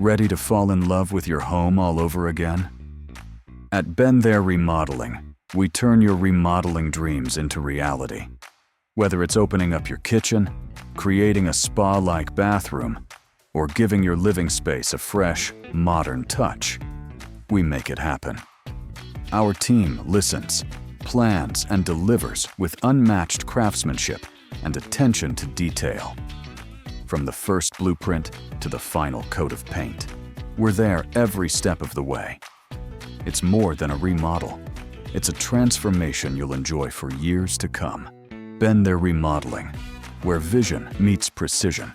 Ready to fall in love with your home all over again? At Ben There Remodeling, we turn your remodeling dreams into reality. Whether it's opening up your kitchen, creating a spa-like bathroom, or giving your living space a fresh, modern touch, we make it happen. Our team listens, plans, and delivers with unmatched craftsmanship and attention to detail. From the first blueprint to the final coat of paint, we're there every step of the way. It's more than a remodel. It's a transformation you'll enjoy for years to come. Ben There Remodeling, where vision meets precision.